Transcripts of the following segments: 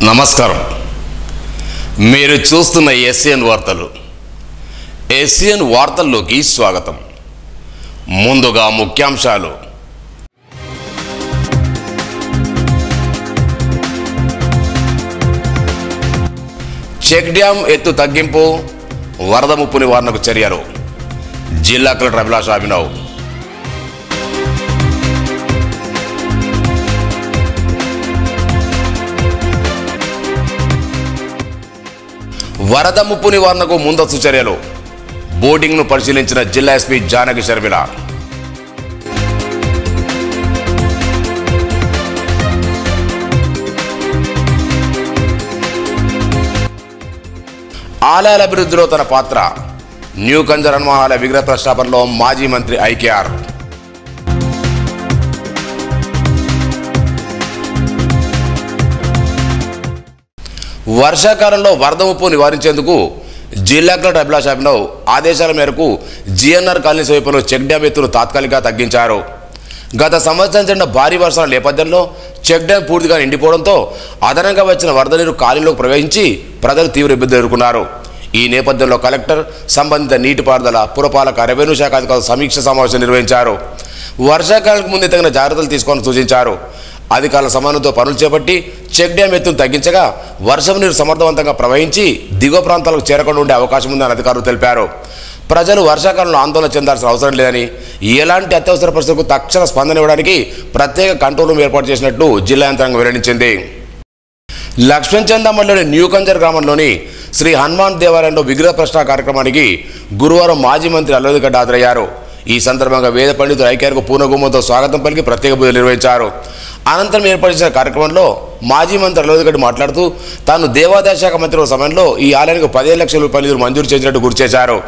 నమస్కారం. మీరు చూస్తున్న ఎస్ఎన్ వార్తలు. ఎస్ఎన్ వార్తల్లోకి స్వాగతం. ముందుగా ముఖ్యాంశాలు. చెక్ డ్యాం ఎత్తు తగ్గింపు, వరద ముప్పు నివారణకు చర్యలు. జిల్లా కలెక్టర్ అభిలాష్ అభినవ్. వరద ముప్పు నివారణకు ముందస్తు చర్యలు. బోటింగ్ను పరిశీలించిన జిల్లా ఎస్పీ జానకి శర్మిల. ఆలయాల అభివృద్ధిలో తన పాత్ర. న్యూ కంజర్ హనుమాన్ ఆలయ విగ్రహ ప్రతిష్టాపనలో మాజీ మంత్రి ఐకేఆర్. వర్షాకాలంలో వరద ముప్పు నివారించేందుకు జిల్లా కలెక్టర్ అభిలాష్ అభినవ్ ఆదేశాల మేరకు జిఎన్ఆర్ కాలనీ సమీపంలో చెక్ డ్యాం ఎత్తును తాత్కాలికంగా తగ్గించారు. గత సంవత్సరం చెందిన భారీ వర్షాల నేపథ్యంలో చెక్ డ్యాం పూర్తిగా నిండిపోవడంతో అదనంగా వచ్చిన వరద నీరు కాలనీలోకి ప్రవహించి ప్రజలు తీవ్ర ఇబ్బంది ఎదుర్కొన్నారు. ఈ నేపథ్యంలో కలెక్టర్, సంబంధిత నీటిపారుదల, పురపాలక, రెవెన్యూ శాఖ అధికారులు సమీక్ష సమావేశం నిర్వహించారు. వర్షాకాలానికి ముందే తగిన జాగ్రత్తలు తీసుకోవాలని సూచించారు. అధికారుల సమన్వయంతో పనులు చేపట్టి చెక్ డ్యాం ఎత్తును తగ్గించగా వర్షం నీరు సమర్థవంతంగా ప్రవహించి దిగువ ప్రాంతాలకు చేరకుండా ఉండే అవకాశం ఉందని అధికారులు తెలిపారు. ప్రజలు వర్షాకాలంలో ఆందోళన చెందాల్సిన అవసరం లేదని, ఎలాంటి అత్యవసర పరిస్థితులకు తక్షణ స్పందన ఇవ్వడానికి ప్రత్యేక కంట్రోల్ రూమ్ ఏర్పాటు చేసినట్లు జిల్లా యంత్రాంగం వెల్లడించింది. లక్ష్మణచందమల్లిలోని న్యూ కంజర్ గ్రామంలోని శ్రీ హనుమాన్ దేవాలయంలో విగ్రహ ప్రతిష్ఠా కార్యక్రమానికి గురువారం మాజీ మంత్రి అల్లోదిగడ్డ హాజరయ్యారు. ఈ సందర్భంగా వేద పండితులు ఐకేఆర్కు పూర్ణగుమంతో స్వాగతం పలికి ప్రత్యేక పూజలు నిర్వహించారు. అనంతరం ఏర్పాటు చేసిన కార్యక్రమంలో మాజీ మంత్రి అల్లోదిగడ్డ మాట్లాడుతూ తాను దేవాదాయ శాఖ మంత్రి సమయంలో ఈ ఆలయానికి 15 లక్షల రూపాయల నిధులు మంజూరు చేసినట్టు గుర్తు చేశారు.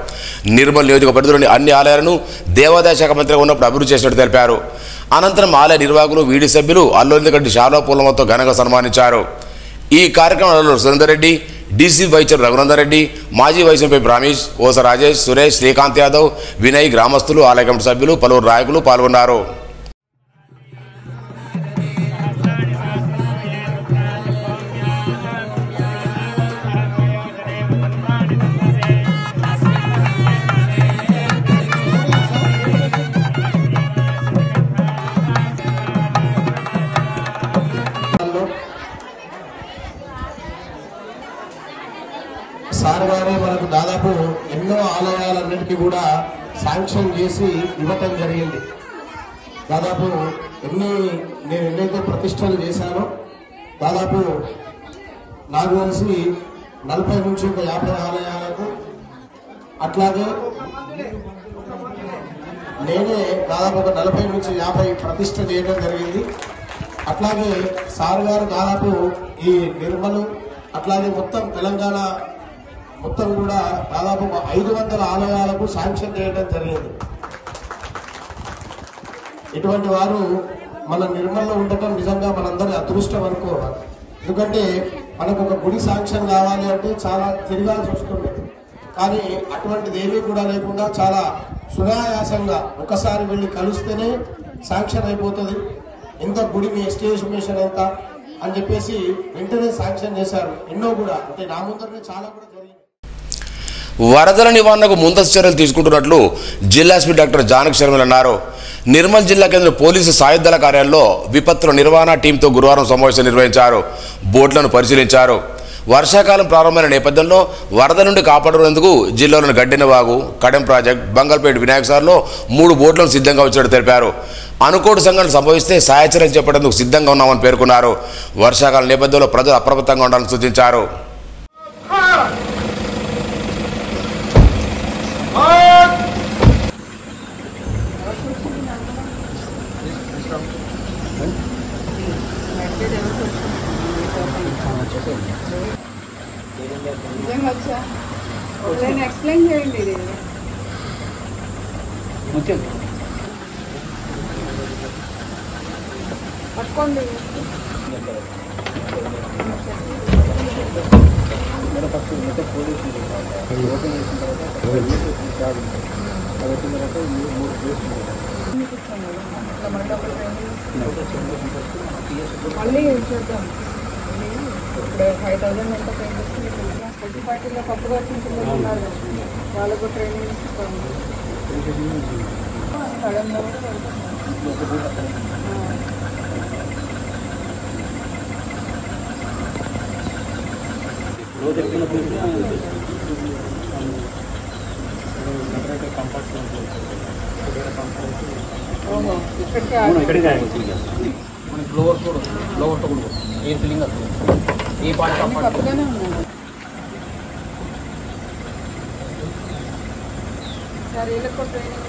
నిర్మల్ నియోజక పరిధిలోని అన్ని ఆలయాలను దేవాదాయ శాఖ మంత్రిగా ఉన్నప్పుడు అభివృద్ధి చేసినట్టు తెలిపారు. అనంతరం ఆలయ నిర్వాహకులు, వీడి సభ్యులు అల్లోదిగడ్డ శాలువా పూలమాలతో ఘనంగా సన్మానించారు. ఈ కార్యక్రమంలో సురేందర్ రెడ్డి, డీసీ వైచర్ రఘునందర్ రెడ్డి, మాజీ వైస్ ఎంపీ రమేష్, ఓస రాజేష్, సురేష్, శ్రీకాంత్ యాదవ్, వినయ్, గ్రామస్తులు, ఆలయ కమిటీ సభ్యులు, పలువురు నాయకులు పాల్గొన్నారు. సార్ గారే మనకు దాదాపు ఎన్నో ఆలయాలన్నిటికీ కూడా శాంక్షన్ చేసి ఇవ్వటం జరిగింది. దాదాపు నేను ఎన్నైతే ప్రతిష్టలు చేశానో దాదాపు నాకు తెలిసి 40 నుంచి 50 ఆలయాలకు, అట్లాగే నేనే దాదాపు 40 నుంచి 50 ప్రతిష్ట చేయడం జరిగింది. అట్లాగే సార్ గారు దాదాపు ఈ నిర్మలు అట్లాగే మొత్తం తెలంగాణ మొత్తం కూడా దాదాపు 500 ఆలయాలకు శాంక్షన్ చేయడం జరిగింది. ఇటువంటి వారు మన నిర్మల్లో ఉండటం నిజంగా మనందరి అదృష్టం అనుకోవాలి. ఎందుకంటే మనకు ఒక గుడి శాంక్షన్ కావాలి అంటే చాలా తిరగాల్సి వస్తుంది. కానీ అటువంటిది ఏమీ కూడా లేకుండా చాలా సునాయాసంగా ఒకసారి వెళ్ళి కలిస్తేనే శాంక్షన్ అయిపోతుంది. ఎంత గుడి మీ ఎస్టిమేషన్ ఎంత అని చెప్పేసి వెంటనే శాంక్షన్ చేశారు. ఎన్నో కూడా అంటే నా ముందరనే చాలా కూడా జరిగింది. వరదల నివారణకు ముందస్తు చర్యలు తీసుకుంటున్నట్లు జిల్లా ఎస్పీ డాక్టర్ జానకి శర్మిల అన్నారు. నిర్మల్ జిల్లా కేంద్ర పోలీసు సాయుధ దళ కార్యాలయంలో విపత్తుల నిర్వహణ టీంతో గురువారం సమావేశం నిర్వహించారు. బోట్లను పరిశీలించారు. వర్షాకాలం ప్రారంభమైన నేపథ్యంలో వరద నుండి కాపాడుకునేందుకు జిల్లాలోని గడ్డెనవాగు, కడెం ప్రాజెక్ట్, బంగల్పేట వినాయక సార్లో 3 బోట్లను సిద్ధంగా వచ్చినట్టు తెలిపారు. అనుకోని సంఘటన సంభవిస్తే సాయచర్యలు చేపట్టేందుకు సిద్ధంగా ఉన్నామని పేర్కొన్నారు. వర్షాకాల నేపథ్యంలో ప్రజలు అప్రమత్తంగా ఉండాలని సూచించారు. ఎక్స్ప్లెయిన్ చేయండి. పట్టుకోండి. మళ్ళీ చేద్దాం. ఇప్పుడు 5,000 ఎంత పే చేస్తే ప్రతి పార్టీలో కొత్తగా వచ్చిన పిల్లలు ఉన్నారు కదా, వాళ్ళకు ట్రైనింగ్ ఇస్తాము. సడన్గా కూడా కొత్తగానే ఉన్నాయి సార్. వీళ్ళకు ట్రైనింగ్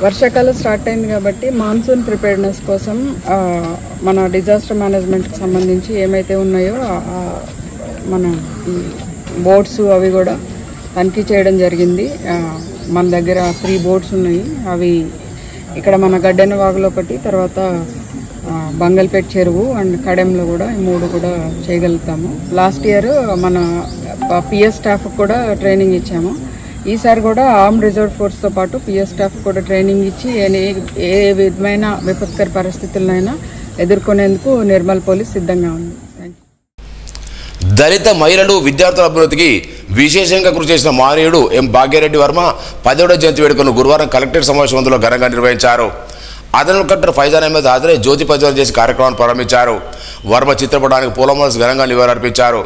వర్షాకాలం స్టార్ట్ అయింది కాబట్టి మాన్సూన్ ప్రిపేర్నెస్ కోసం మన డిజాస్టర్ మేనేజ్మెంట్కి సంబంధించి ఏమైతే ఉన్నాయో మన బోట్స్ అవి కూడా తనిఖీ చేయడం జరిగింది. మన దగ్గర 3 బోట్స్ ఉన్నాయి. అవి ఇక్కడ మన గడ్డెన వాగులో ఒకటి, తర్వాత బంగల్పేట్ చెరువు అండ్ కడెంలో కూడా ఈ 3 కూడా చేయగలుగుతాము. లాస్ట్ ఇయర్ మన పిఎస్ స్టాఫ్ కూడా ట్రైనింగ్ ఇచ్చాము. ఈసారి కూడా ఆర్మ్ రిజర్వ్ ఫోర్స్తో పాటు పిఎస్ స్టాఫ్ కూడా ట్రైనింగ్ ఇచ్చి ఏ విధమైన విపత్కర పరిస్థితులనైనా ఎదుర్కొనేందుకు నిర్మల్ పోలీస్ సిద్ధంగా ఉంది. దళిత మహిళలు విద్యార్థుల అభివృద్ధికి విశేషంగా కృషి చేసిన మహనీయుడు ఎం భాగ్యరెడ్డి వర్మ 10వ జయంతి వేడుకను గురువారం కలెక్టరేట్ సమావేశంలో ఘనంగా నిర్వహించారు. అదనపు కలెక్టర్ ఫైజాన్ అహ్మద్ హాజరై జ్యోతి ప్రజ్వలన చేసి కార్యక్రమాన్ని ప్రారంభించారు. వర్మ చిత్రపటానికి పూలమాలలు ఘనంగా నివాళులర్పించారు.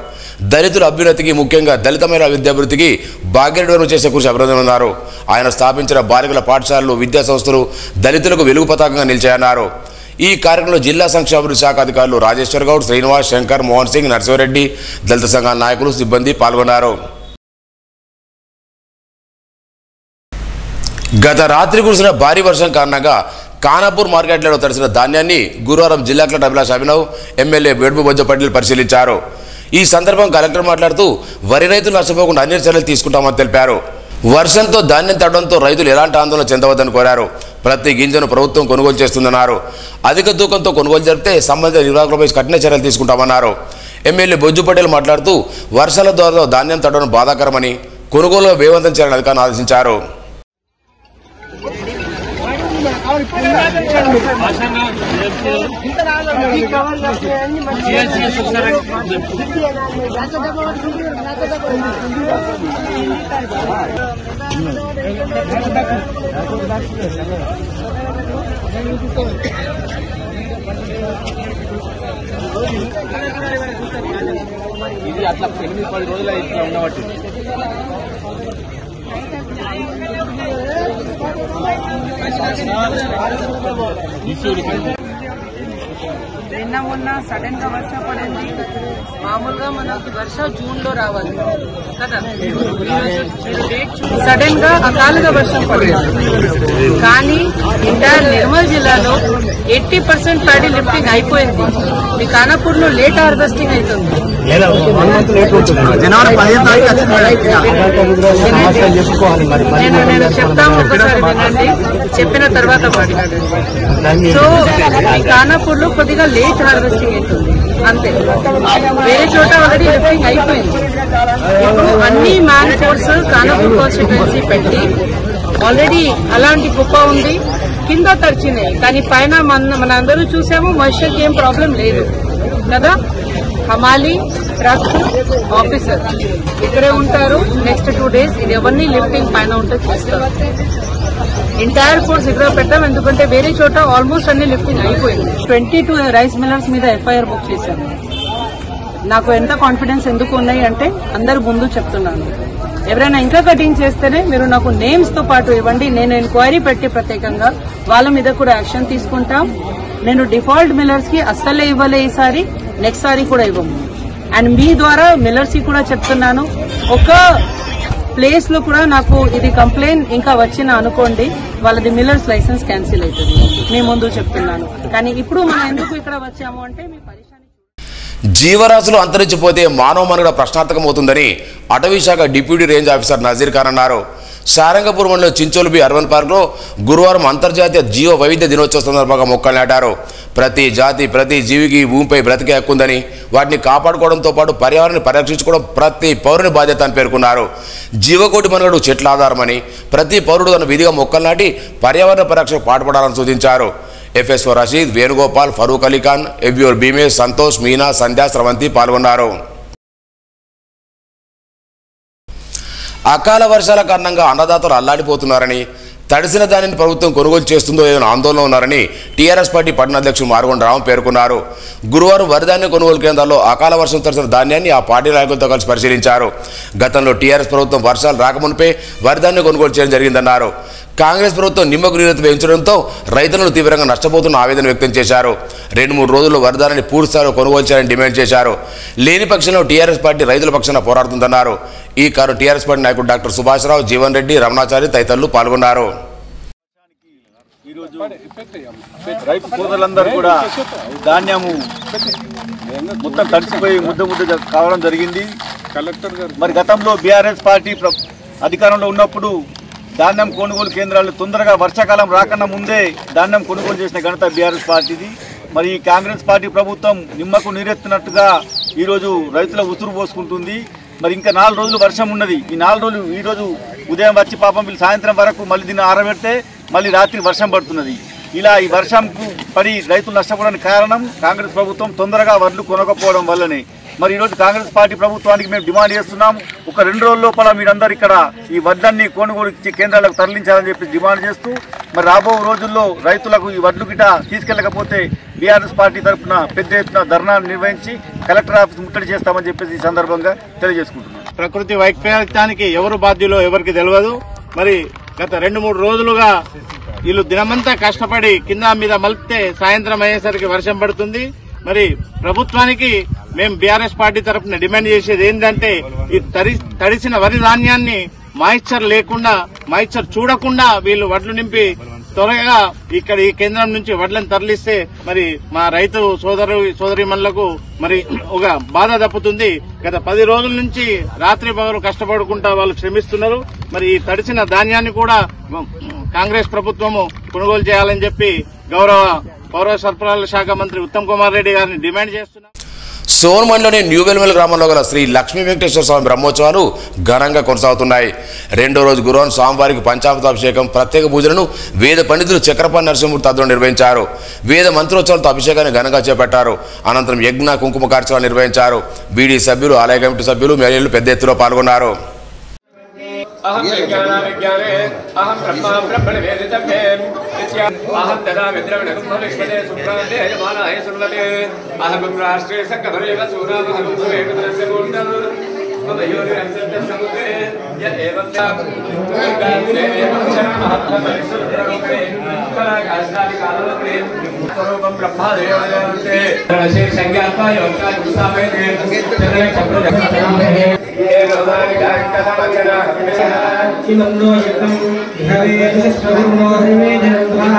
దళితుల అభ్యున్నతికి, ముఖ్యంగా దళిత మహిళల విద్యాభివృద్ధికి భాగ్యరెడ్డి వర్మ చేసే కృషి అభినందనన్నారు. ఆయన స్థాపించిన బాలికల పాఠశాలలు, విద్యా సంస్థలు దళితులకు వెలుగు పతాకంగా నిలిచాయన్నారు. ఈ కార్యక్రమంలో జిల్లా సంక్షేమాభివృద్ధి శాఖ అధికారులు రాజేశ్వర్ గౌడ్, శ్రీనివాస్, శంకర్, మోహన్ సింగ్, నరసింహారెడ్డి, దళిత సంఘాల నాయకులు, సిబ్బంది పాల్గొన్నారు. గత రాత్రి కురిసిన భారీ వర్షం కారణంగా ఖానాపూర్ మార్కెట్లో తడిసిన ధాన్యాన్ని గురువారం జిల్లా కలెక్టర్ అభిలాష్ అభినవ్, ఎమ్మెల్యే వేడుపు బొజ్జ పటేల్ పరిశీలించారు. ఈ సందర్భంగా కలెక్టర్ మాట్లాడుతూ వరి రైతులు నష్టపోకుండా అన్ని చర్యలు తీసుకుంటామని తెలిపారు. వర్షంతో ధాన్యం తడడంతో రైతులు ఎలాంటి ఆందోళన చెందవద్దని కోరారు. ప్రతి గింజను ప్రభుత్వం కొనుగోలు చేస్తుందన్నారు. అధిక తూకంతో కొనుగోలు జరిపితే సంబంధిత నిర్వాహకులపై కఠిన చర్యలు తీసుకుంటామన్నారు. ఎమ్మెల్యే బొజ్జు పటేల్ మాట్లాడుతూ వర్షాల ద్వారా ధాన్యం తడడం బాధాకరమని, కొనుగోలులో వేగవంతం చేయాలని అధికారులను ఆదేశించారు. ఇది అట్లా 8-10 రోజులు ఇట్లా ఉండబట్టి నిన్న మొన్న సడన్ గా వర్షం పడింది. మామూలుగా మనకి వర్షం జూన్ లో రావాలి కదా, సడన్ గా అకాలుగా వర్షం పడింది. కానీ ఇంటర్ నిర్మల్ జిల్లాలో 80% ప్యాడీ లిఫ్టింగ్ అయిపోయింది. మీ ఖానాపూర్ లో లేట్ హార్వెస్టింగ్ అవుతుంది. నేను చెప్తాము, ఒకసారి వినండి, చెప్పిన తర్వాత మాట్లాడండి. సో ఈ ఖానాపూర్ లో కొద్దిగా లేట్ హార్వెస్టింగ్ అవుతుంది అంతే. వేరే చోట ఆల్రెడీ లిఫ్టింగ్ అయిపోయింది. ఇప్పుడు అన్ని మ్యాన్ ఫోర్స్ ఖానాపూర్ కాన్స్టిట్యుయెన్సీ పెట్టి ఆల్రెడీ అలాంటి కుప్ప ఉంది, కింద తడిచినాయి. కానీ పైన మన అందరూ చూసాము, మనుషులకి ఏం ప్రాబ్లం లేదు కదా. హమాలి, ట్రక్, ఆఫీసర్ ఇక్కడే ఉంటారు. నెక్స్ట్ 2 days ఇది ఎవరిని లిఫ్టింగ్ పైన ఉంటే చేస్తారు. ఎంటైర్ ఫోర్స్ ఇక్కడ పెట్టాం, ఎందుకంటే వేరే చోట ఆల్మోస్ట్ అన్ని లిఫ్టింగ్ అయిపోయింది. 22 రైస్ మిల్లర్స్ మీద ఎఫ్ఐఆర్ బుక్ చేశాను. నాకు ఎంత కాన్ఫిడెన్స్ ఎందుకు ఉన్నాయి అంటే అందరు ముందు చెప్తున్నాను, ఎవరైనా ఇంకా కటింగ్ చేస్తేనే మీరు నాకు నేమ్స్ తో పాటు ఇవ్వండి. నేను ఎంక్వైరీ పెట్టి ప్రత్యేకంగా వాళ్ళ మీద కూడా యాక్షన్ తీసుకుంటాం. నేను డిఫాల్ట్ మిల్లర్స్ కి అస్సలే ఇవ్వలే ఈసారి, నెక్స్ట్ సారి కూడా ఇవ్వము. అండ్ మీ ద్వారా మిల్లర్స్ కి కూడా చెప్తున్నాను, ఒక ప్లేస్ లో కూడా నాకు ఇది కంప్లైంట్ ఇంకా వచ్చిన అనుకోండి, వాళ్ళది మిల్లర్స్ లైసెన్స్ క్యాన్సిల్ అవుతుంది. మీ ముందు చెప్తున్నాను. కానీ ఇప్పుడు మనం ఎందుకు ఇక్కడ వచ్చాము అంటే మీ పరిశ్రమ జీవరాశులు అంతరించిపోతే మానవ మనుగడ ప్రశ్నార్థకమవుతుందని అటవీ శాఖ deputy range officer Nazir Khan అన్నారు. సారంగపూర్ మండలం చించోలు బి అర్బన్ పార్క్లో గురువారం అంతర్జాతీయ జీవ వైవిధ్య దినోత్సవ సందర్భంగా మొక్కలు నాటారు. ప్రతి జాతి, ప్రతి జీవికి భూమిపై బ్రతికే హక్కు ఉందని, వాటిని కాపాడుకోవడంతో పాటు పర్యావరణాన్ని పరిరక్షించుకోవడం ప్రతి పౌరుని బాధ్యత అని పేర్కొన్నారు. జీవకోటి మనుగడకు చెట్ల ఆధారమని, ప్రతి పౌరుడు తన విధిగా మొక్కలు నాటి పర్యావరణ పరిరక్షణకు పాటుపడాలని సూచించారు. FSO రషీద్, వేణుగోపాల్, ఫరూక్ అలీఖాన్, ఎవ్యూర్ భీమేష్, సంతోష్, మీనా, సంధ్యా, స్రవంతి పాల్గొన్నారు. అకాల వర్షాల కారణంగా అన్నదాతలు అల్లాడిపోతున్నారని, తడిసిన దానిని ప్రభుత్వం కొనుగోలు చేస్తుందో ఏదో ఆందోళన ఉన్నారని టీఆర్ఎస్ పార్టీ పట్టణ అధ్యక్షుడు మారుగొండ రావు పేర్కొన్నారు. గురువారం వరిధాన్య కొనుగోలు కేంద్రాల్లో అకాల వర్షం తడిసిన ధాన్యాన్ని ఆ పార్టీ నాయకులతో కలిసి పరిశీలించారు. గతంలో టీఆర్ఎస్ ప్రభుత్వం వర్షాలు రాకమునిపే వరిధాన్యం కొనుగోలు చేయడం జరిగిందన్నారు. కాంగ్రెస్ ప్రభుత్వం నిమ్మకు నీరెత్తి పెంచడంతో రైతులను తీవ్రంగా నష్టపోతున్న ఆవేదన వ్యక్తం చేశారు. 2-3 రోజుల్లో వరిధాన్యాన్ని పూర్తిస్థాయిలో కొనుగోలు చేయాలని డిమాండ్ చేశారు. లేని పక్షంలో టీఆర్ఎస్ పార్టీ రైతుల పక్షాన పోరాడుతుందన్నారు. ఈ కారు టీఆర్ఎస్ పార్టీ నాయకుడు డాక్టర్ సుభాష్ రావు, జీవన్ రెడ్డి, రమణాచారి తదితరులు పాల్గొన్నారు. ఈరోజు రైతు సోదరులందరూ కూడా ధాన్యము మొత్తం తడిసిపోయి ముద్ద కావడం జరిగింది. మరి గతంలో బీఆర్ఎస్ పార్టీ అధికారంలో ఉన్నప్పుడు ధాన్యం కొనుగోలు కేంద్రాలు తొందరగా వర్షాకాలం రాకన్నా ముందే ధాన్యం కొనుగోలు చేసిన ఘనత బీఆర్ఎస్ పార్టీది. మరి ఈ కాంగ్రెస్ పార్టీ ప్రభుత్వం నిమ్మకు నీరెత్తినట్టుగా ఈరోజు రైతుల ఉసురు పోసుకుంటుంది. మరి ఇంకా 4 రోజులు వర్షం ఉన్నది. ఈ 4 రోజులు ఈరోజు ఉదయం వచ్చి పాపం వీళ్ళు సాయంత్రం వరకు మళ్ళీ దీన్ని ఆరబెడితే మళ్ళీ రాత్రి వర్షం పడుతున్నది. ఇలా ఈ వర్షంకు పడి రైతులు నష్టపోవడానికి కారణం కాంగ్రెస్ ప్రభుత్వం తొందరగా వడ్లు కొనకపోవడం వల్లనే. మరి ఈరోజు కాంగ్రెస్ పార్టీ ప్రభుత్వానికి మేము డిమాండ్ చేస్తున్నాం. ఒక 2 రోజుల లోపల మీరందరూ ఇక్కడ ఈ వడ్లన్నీ కొనుగోలు కేంద్రాలకు తరలించాలని చెప్పి డిమాండ్ చేస్తూ, మరి రాబో రోజుల్లో రైతులకు ఈ వడ్లు గిట తీసుకెళ్లకపోతే బీఆర్ఎస్ పార్టీ తరఫున పెద్ద ఎత్తున ధర్నా నిర్వహించి కలెక్టర్ ఆఫీస్ ముట్టడి చేస్తామని చెప్పేసి ఈ సందర్భంగా తెలియజేసుకుంటున్నాం. ప్రకృతి వైపరీత్యానికి ఎవరు బాధ్యులో ఎవరికి తెలియదు. మరి గత 2-3 రోజులుగా వీళ్ళు దినమంతా కష్టపడి కింద మీద మలిపితే సాయంత్రం అయ్యేసరికి వర్షం పడుతుంది. మరి ప్రభుత్వానికి మేము బీఆర్ఎస్ పార్టీ తరఫున డిమాండ్ చేసేది ఏంటంటే, ఈ తడిసిన వరి ధాన్యాన్ని మాయిశ్చర్ లేకుండా, మాయిశ్చర్ చూడకుండా వీళ్ళు వడ్లు నింపి త్వరగా ఇక్కడ ఈ కేంద్రం నుంచి వడ్లను తరలిస్తే మరి మా రైతు సోదరీమణులకు మరి ఒక బాధ తప్పుతుంది. గత 10 రోజుల నుంచి రాత్రి పగలు కష్టపడుకుంటా వాళ్ళు శ్రమిస్తున్నారు. మరి ఈ తడిసిన ధాన్యాన్ని కూడా కాంగ్రెస్ ప్రభుత్వము కొనుగోలు చేయాలని చెప్పి గౌరవ పౌర సరఫరాల శాఖ మంత్రి ఉత్తమ్ కుమార్ రెడ్డి గారిని డిమాండ్ చేస్తున్నారు. సోన్మండ్లోని న్యూ వెల్మెల్ గ్రామంలో గల శ్రీ లక్ష్మీ వెంకటేశ్వర స్వామి బ్రహ్మోత్సవాలు ఘనంగా కొనసాగుతున్నాయి. 2వ రోజు గురువారం స్వామివారికి పంచామృతాభిషేకం, ప్రత్యేక పూజలను వేద పండితులు చక్రపాణి నరసింహమూర్తి ఆధ్వర్యంలో నిర్వహించారు. వేద మంత్రోత్సవాలతో అభిషేకాన్ని ఘనంగా చేపట్టారు. అనంతరం యజ్ఞ కుంకుమ కార్యక్రమాలు నిర్వహించారు. బీడీ సభ్యులు, ఆలయ కమిటీ సభ్యులు, మహిళలు పెద్ద ఎత్తున పాల్గొన్నారు. अहं विज्ञाने अहं ब्रह्मा ब्रह्मणे वेदितव्ये अहं तदा विद्रविणकुम्भविष्पदे सुप्रान्ते यजमानाय सुन्वते अहं राष्ट्रे सङ्गभरेव सूरामहं सुवेकतरस्य मूर्तम् मम योनिरक्षस्य समुद्रे य एवं गान्धे महत्तमरिशुद्ररूपे कलाकाशादिकालोके स्वरूपं ब्रह्मादेवते शीर्षज्ञात्वा योक्ता गुसामयते चन्द्रे चक्रजगन्नामे किमन्नो यतं भवेत् स्वरूपो हरिमे जन्मः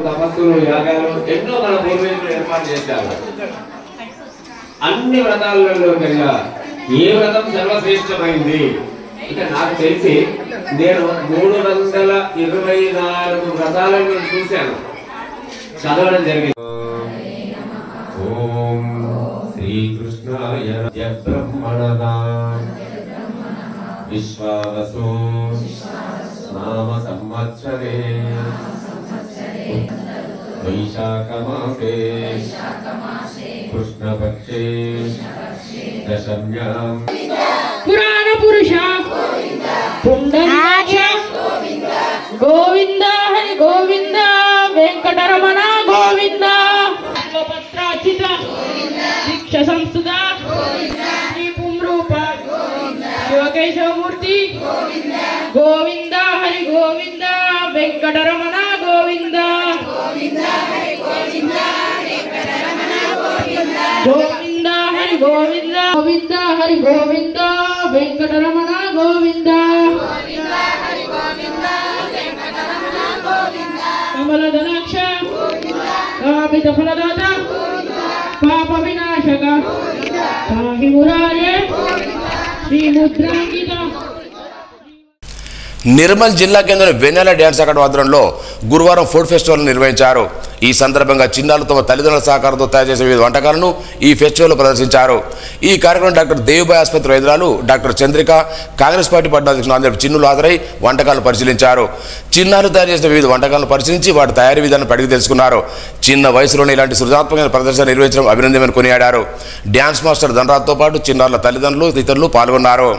తపస్సులు, యాగాలు ఎన్నో మన పూర్వీకులు ఏర్పాటు చేశారు. అన్ని వ్రతాలలో కన్నా ఏ వ్రతం సర్వశ్రేష్టమైంది అంటే నాకు తెలిసి నేను 324 వ్రతాలను నేను చూశాను, చదవడం జరిగింది. ఓం శ్రీకృష్ణాయ బ్రహ్మణా విశ్వావసో నామ సంవత్సరే వైశాఖమాసే కృష్ణపక్షే దశమ్యాం పురాణ పురుష పుండరీకాక్ష గోవింద హరి గోవింద వెంకటరమణ గోవింద పత్రాచిత దీక్ష సంస్థ శ్రీ పుంరూప శివకేశవమూర్తి గోవింద హరి గోవింద వెంకటరమణ గోవింద గోవింద హరి గోవింద గోవింద హరి గోవింద వెంకటరమణ గోవింద కమలదనాక్ష కామిత ఫలదాత పాప వినాశక పాహి మురారే శ్రీ ముద్రాంకిత నిర్మల్ జిల్లా కేంద్రం వెన్నెల డ్యాన్స్ అకాడమీ ఆధ్వర్యంలో గురువారం ఫుడ్ ఫెస్టివల్ నిర్వహించారు. ఈ సందర్భంగా చిన్నారులు తమ తల్లిదండ్రుల సహకారంతో తయారు చేసే వివిధ వంటకాలను ఈ ఫెస్టివల్లో ప్రదర్శించారు. ఈ కార్యక్రమం డాక్టర్ దేవుబాయ్ ఆసుపత్రి వైద్యురాలు డాక్టర్ చంద్రిక, కాంగ్రెస్ పార్టీ పట్టణాధ్యక్షులు అందరూ చిన్నులు హాజరై వంటకాలను పరిశీలించారు. చిన్నారులు తయారు చేసిన వివిధ వంటకాలను పరిశీలించి వాటి తయారీ విధానం అడిగి తెలుసుకున్నారు. చిన్న వయసులోనే ఇలాంటి సృజనాత్మకమైన ప్రదర్శన నిర్వహించడం అభినందనమని కొనియాడారు. డ్యాన్స్ మాస్టర్ ధనరాజ్తో పాటు చిన్నారుల తల్లిదండ్రులు ఇతరులు పాల్గొన్నారు.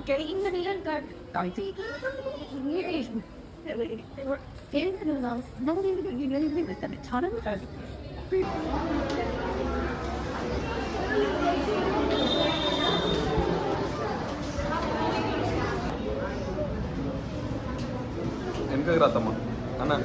Getting the million card. I think they were getting the million. Nobody really with them. A ton of them. వెనకకి రాతమ్మా అన్న.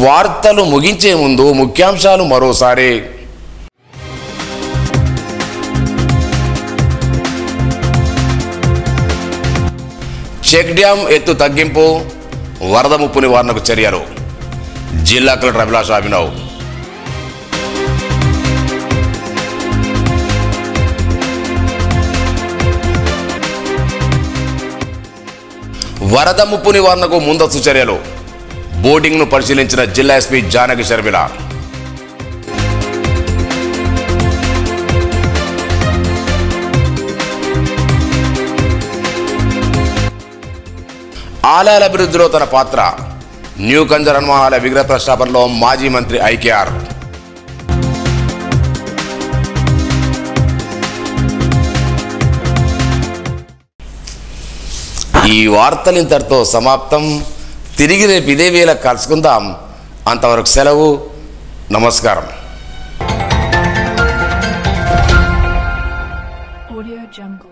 వార్తలు ముగించే ముందు ముఖ్యాంశాలు మరోసారి. చెక్ డ్యాం ఎత్తు తగ్గింపు, వరద ముప్పు నివారణకు చర్యలు. జిల్లా కలెక్టర్ అభిలాష్ అభినవ్. వరద ముప్పు నివారణకు ముందస్తు చర్యలు. బోర్డింగ్ను పరిశీలించిన జిల్లా ఎస్పీ జానకి షర్మిల. ఆలయాల అభివృద్ధిలో తన పాత్ర. న్యూ కంజర్ హనుమానాలయ విగ్రహ ప్రతిష్టాపనలో మాజీ మంత్రి ఐకేఆర్. ఈ వార్తలు ఇంతటితో సమాప్తం. తిరిగి రేపు ఇదే వేళ కలుసుకుందాం. అంతవరకు సెలవు. నమస్కారం. Audio Jungle.